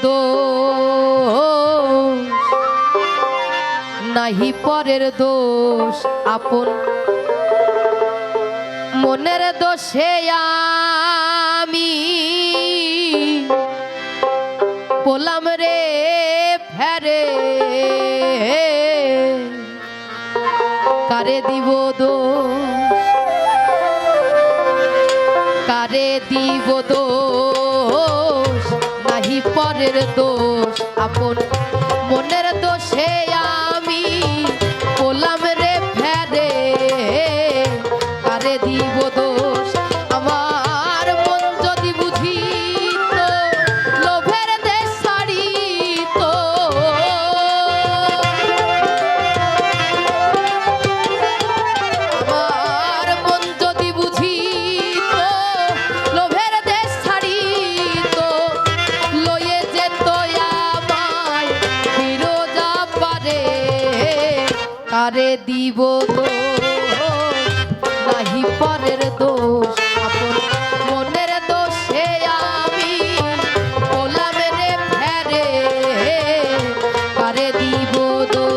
দোষ, নাহি পরের দোষ আপন মনের দোষে আমি পোলাম রে ফেরে, কারে দিব দোষ, কারে দিব দোষ, নাহি পরের দোষ আপন মনের দোষে আমি পোলাম রে ফেরে, কারে দিব দোষ। আমার মন যদি বুঝিত লোভের দেশ ছাড়িত, আমার মন যদি বুঝিত লোভের দেশ ছাড়িত, লয়ে যেত আমায় ফিরোজা পারে, কারে দিব দোষ, নাহি পরের দোষ আপন মনের দোষে আমি পোলাম রে ফেরে, কারে দিব দোষ।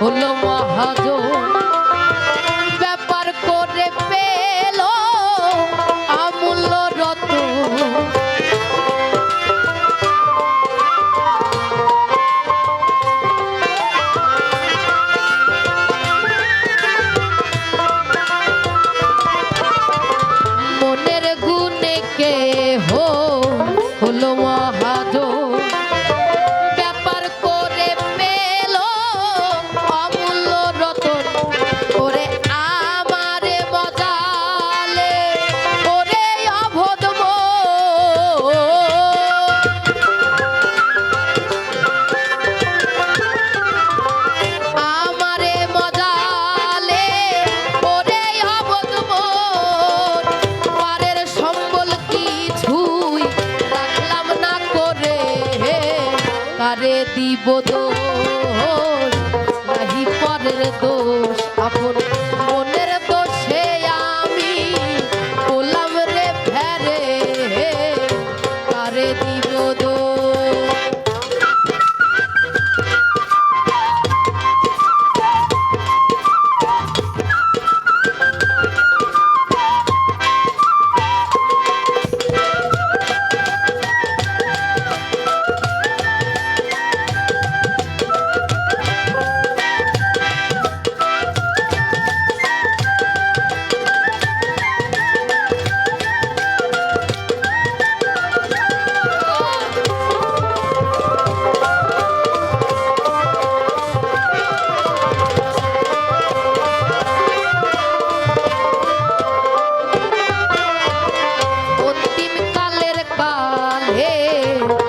হলো মহাজন ব্যাপার করে পেল আমূল্য রতন, মনের গুণে কে হলো মহাজন ব্যাপার করে পেল অমূল্য রতন, ওরে আমারে মজালে ওরে অবোধ আমারে মজালে ওরে অবোধ পারের সম্বল কিছুই রাখলাম না করে, কারে দিব দোষ, নাহি পরের দোষ আপন মনের দোষে আমি পোলাম রে ফেরে, কারে দিব দোষ।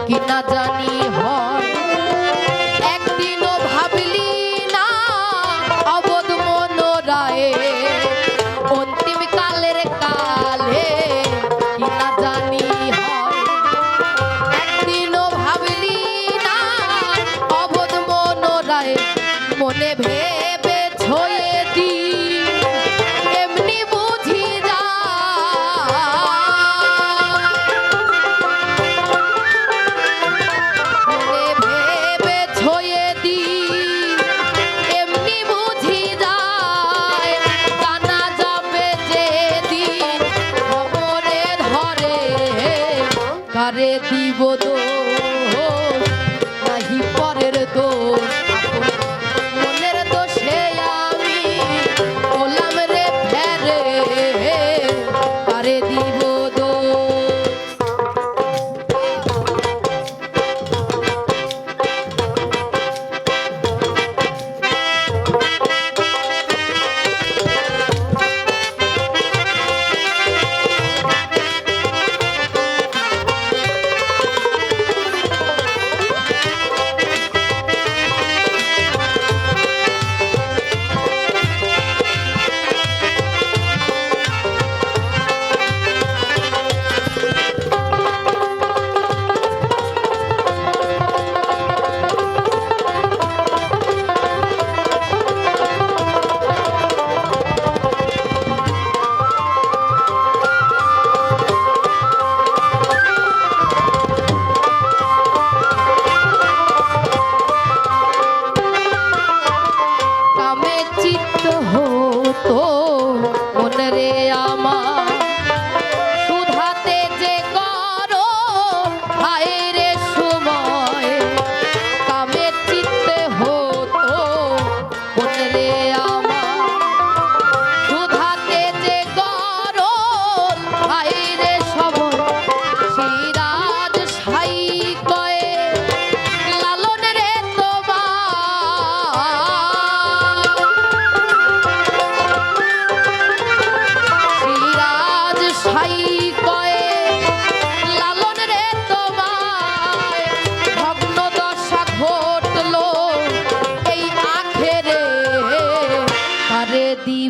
কি না জানি হয় একদিনও ভাবলি না অবোধ মনোরায়ে, অন্তিম কালের কালে কি না জানি হয় একদিনও ভাবলি না অবোধ মনোরায়ে, মনে ভেবে ছয়ে দি এমনি বুঝি যা, কারে দিব দোষ, নাহি পরের দোষ মনের দোষে আমি পোলাম রে ফেরে,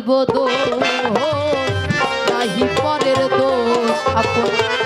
দিব দোষ নাহি পরের দোষ আপন